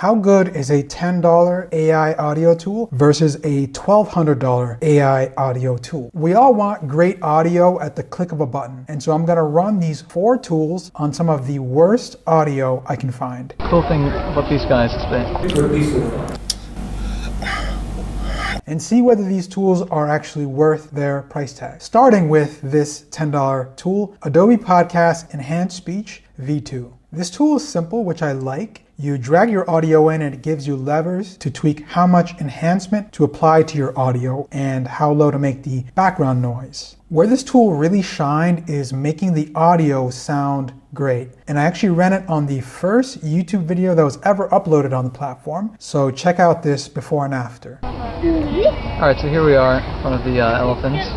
How good is a $10 AI audio tool versus a $1,200 AI audio tool? We all want great audio at the click of a button, and so I'm going to run these 4 tools on some of the worst audio I can find. Cool thing about these guys is that and see whether these tools are actually worth their price tag. Starting with this $10 tool, Adobe Podcast Enhanced Speech V2. This tool is simple, which I like. You drag your audio in and it gives you levers to tweak how much enhancement to apply to your audio and how low to make the background noise. Where this tool really shined is making the audio sound great. And I actually ran it on the first YouTube video that was ever uploaded on the platform. So check out this before and after. Alright, so here we are in front of the elephants.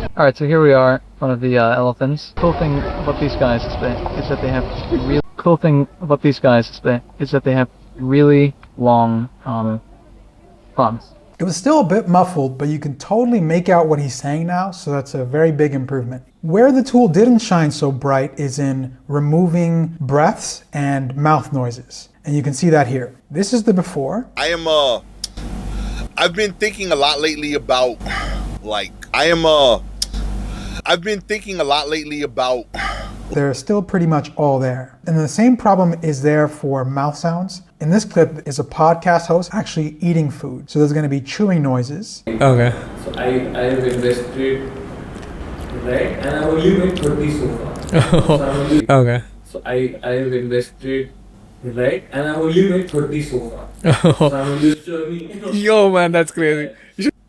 Cool thing about these guys is that they have really long fronts. It was still a bit muffled, but you can totally make out what he's saying now, so that's a very big improvement. Where the tool didn't shine so bright is in removing breaths and mouth noises. And you can see that here. This is the before. I've been thinking a lot lately about, They're still pretty much all there. And the same problem is there for mouth sounds. In this clip is a podcast host actually eating food. So there's going to be chewing noises. Okay. So I have invested, right? And I only made 30 so far. Okay. So I have invested, right? And I only made 30 so far. So I'm just showing. Yo, man, that's crazy.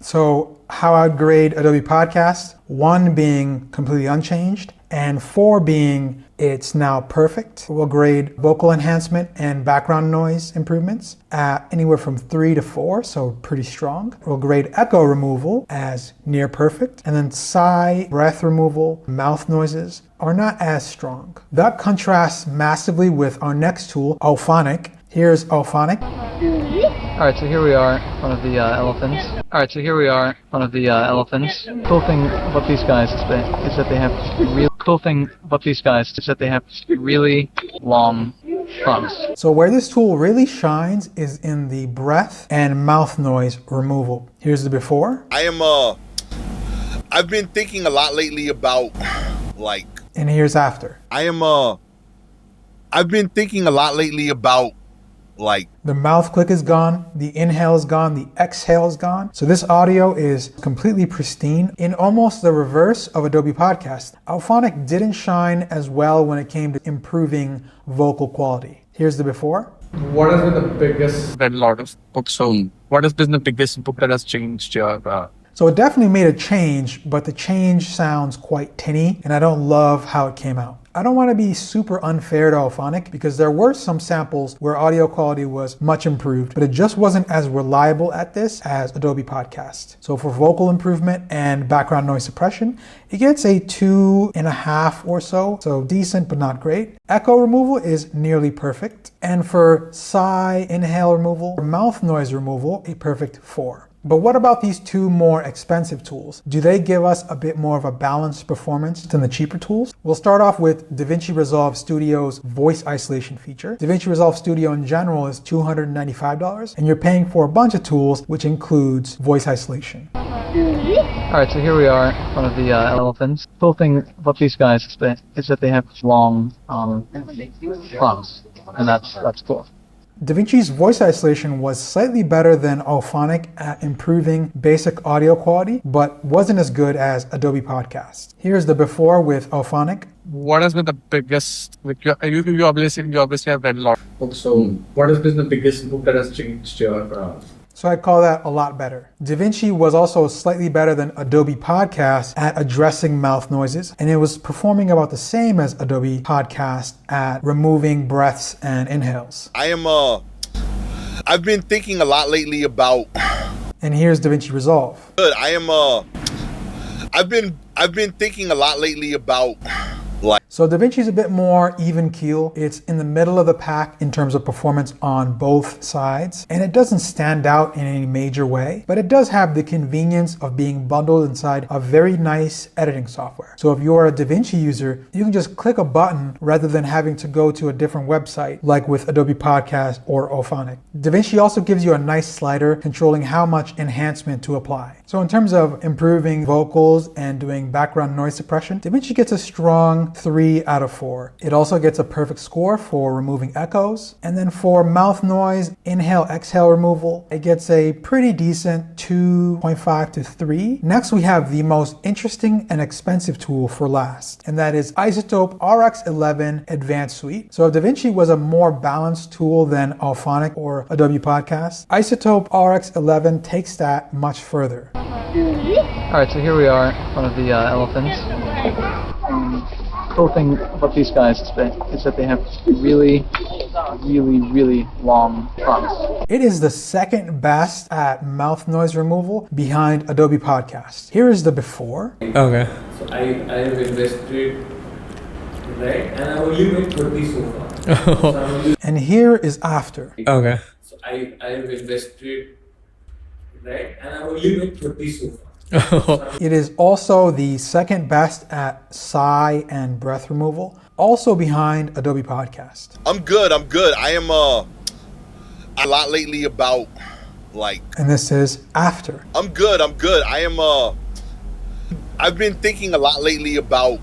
So how I'd grade Adobe Podcast, 1 being completely unchanged, and 4 being it's now perfect. We'll grade vocal enhancement and background noise improvements at anywhere from 3 to 4, so pretty strong. We'll grade echo removal as near perfect, and then sigh, breath removal, mouth noises are not as strong. That contrasts massively with our next tool, Auphonic. Here's Auphonic. Alright, so here we are in front of the elephants. Cool thing about these guys is that they have really long fronts. So where this tool really shines is in the breath and mouth noise removal. Here's the before. I've been thinking a lot lately about, And here's after. I've been thinking a lot lately about, The mouth click is gone, the inhale is gone, the exhale is gone. So this audio is completely pristine in almost the reverse of Adobe Podcast. Auphonic didn't shine as well when it came to improving vocal quality. Here's the before. What has been the biggest? Read a lot of books. So, what has been the biggest book that has changed your? So it definitely made a change, but the change sounds quite tinny, and I don't love how it came out. I don't want to be super unfair to Auphonic because there were some samples where audio quality was much improved, but it just wasn't as reliable at this as Adobe Podcast. So for vocal improvement and background noise suppression, it gets a 2.5 or so decent but not great. Echo removal is nearly perfect. And for sigh, inhale removal, mouth noise removal, a perfect 4. But what about these 2 more expensive tools? Do they give us a bit more of a balanced performance than the cheaper tools? We'll start off with Davinci Resolve Studio's voice isolation feature. Davinci Resolve Studio in general is $295, and you're paying for a bunch of tools, which includes voice isolation. Alright, so here we are in front of the elephants. Cool thing about these guys is that they have long fronts, and that's cool. Davinci's voice isolation was slightly better than Auphonic at improving basic audio quality, but wasn't as good as Adobe Podcast. Here's the before with Auphonic. What has been the biggest? You obviously have read a lot of books. So, what has been the biggest book that has changed your? So I'd call that a lot better. Davinci was also slightly better than Adobe Podcast at addressing mouth noises, and it was performing about the same as Adobe Podcast at removing breaths and inhales. I've been thinking a lot lately about. And here's Davinci Resolve. I've been thinking a lot lately about, like So Davinci is a bit more even keel. It's in the middle of the pack in terms of performance on both sides, and it doesn't stand out in any major way, but it does have the convenience of being bundled inside a very nice editing software. So if you're a Davinci user, you can just click a button rather than having to go to a different website like with Adobe Podcast or Auphonic. Davinci also gives you a nice slider controlling how much enhancement to apply. So in terms of improving vocals and doing background noise suppression, Davinci gets a strong 3 out of 4. It also gets a perfect score for removing echoes. And then for mouth noise, inhale, exhale removal, it gets a pretty decent 2.5 to 3. Next, we have the most interesting and expensive tool for last, and that is Izotope RX11 Advanced Suite. So if Davinci was a more balanced tool than Auphonic or Adobe Podcast, Izotope RX11 takes that much further. Alright, so here we are, one of the elephants. The cool thing about these guys is that they have really long fronts. It is the second best at mouth noise removal behind Adobe Podcast. Here is the before. Okay. So I have invested, right? And I only made 30 so far. So I'm only, And here is after. Okay. so I have invested, right? And I only made 30 so far. It is also the second best at sigh and breath removal, also behind Adobe Podcast. I'm good. I am a lot lately about like And this is after. I'm good. I am I've been thinking a lot lately about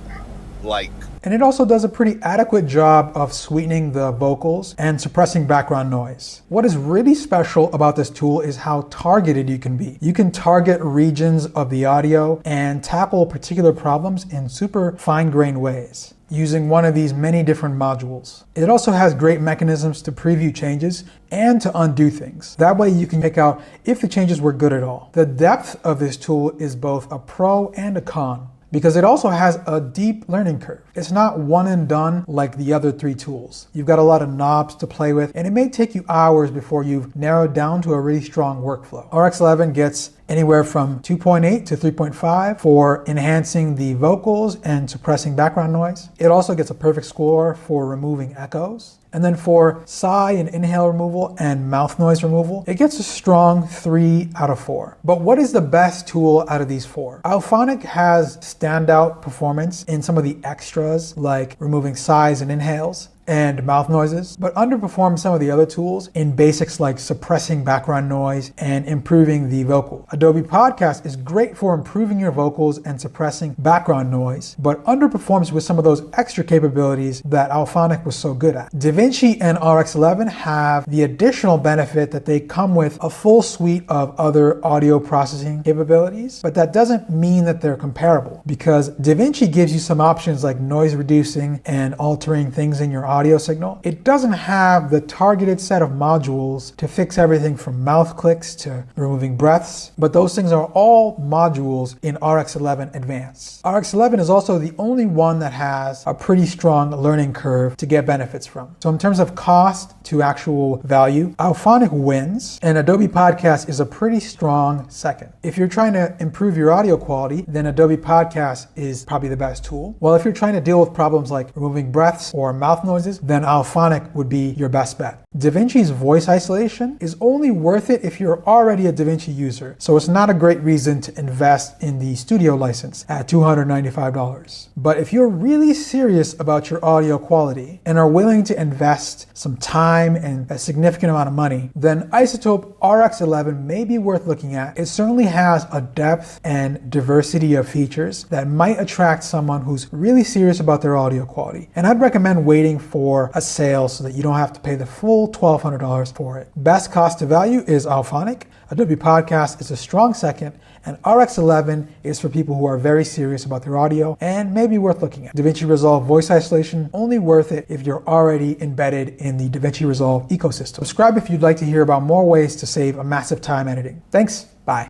like And it also does a pretty adequate job of sweetening the vocals and suppressing background noise. What is really special about this tool is how targeted you can be. You can target regions of the audio and tackle particular problems in super fine-grained ways using one of these many different modules. It also has great mechanisms to preview changes and to undo things. That way you can pick out if the changes were good at all. The depth of this tool is both a pro and a con, because it also has a deep learning curve. It's not one and done like the other 3 tools. You've got a lot of knobs to play with, and it may take you hours before you've narrowed down to a really strong workflow. RX11 gets anywhere from 2.8 to 3.5 for enhancing the vocals and suppressing background noise. It also gets a perfect score for removing echoes. And then for sigh and inhale removal and mouth noise removal, it gets a strong 3 out of 4. But what is the best tool out of these 4? Auphonic has standout performance in some of the extras like removing sighs and inhales and mouth noises, but underperforms some of the other tools in basics like suppressing background noise and improving the vocal. Adobe Podcast is great for improving your vocals and suppressing background noise, but underperforms with some of those extra capabilities that Auphonic was so good at. Davinci and RX11 have the additional benefit that they come with a full suite of other audio processing capabilities, but that doesn't mean that they're comparable, because Davinci gives you some options like noise reducing and altering things in your audio signal. It doesn't have the targeted set of modules to fix everything from mouth clicks to removing breaths, but those things are all modules in RX11 Advanced. RX11 is also the only one that has a pretty strong learning curve to get benefits from. So in terms of cost to actual value, Auphonic wins, and Adobe Podcast is a pretty strong second. If you're trying to improve your audio quality, then Adobe Podcast is probably the best tool. Well, if you're trying to deal with problems like removing breaths or mouth noises, then Auphonic would be your best bet. Davinci's voice isolation is only worth it if you're already a Davinci user, so it's not a great reason to invest in the studio license at $295. But if you're really serious about your audio quality and are willing to invest some time and a significant amount of money, then Izotope RX11 may be worth looking at. It certainly has a depth and diversity of features that might attract someone who's really serious about their audio quality. And I'd recommend waiting for a sale so that you don't have to pay the full $1,200 for it. Best cost to value is Auphonic. Adobe Podcast is a strong second, and RX11 is for people who are very serious about their audio and may be worth looking at. Davinci Resolve voice isolation, only worth it if you're already embedded in the Davinci Resolve ecosystem. Subscribe if you'd like to hear about more ways to save a massive time editing. Thanks. Bye.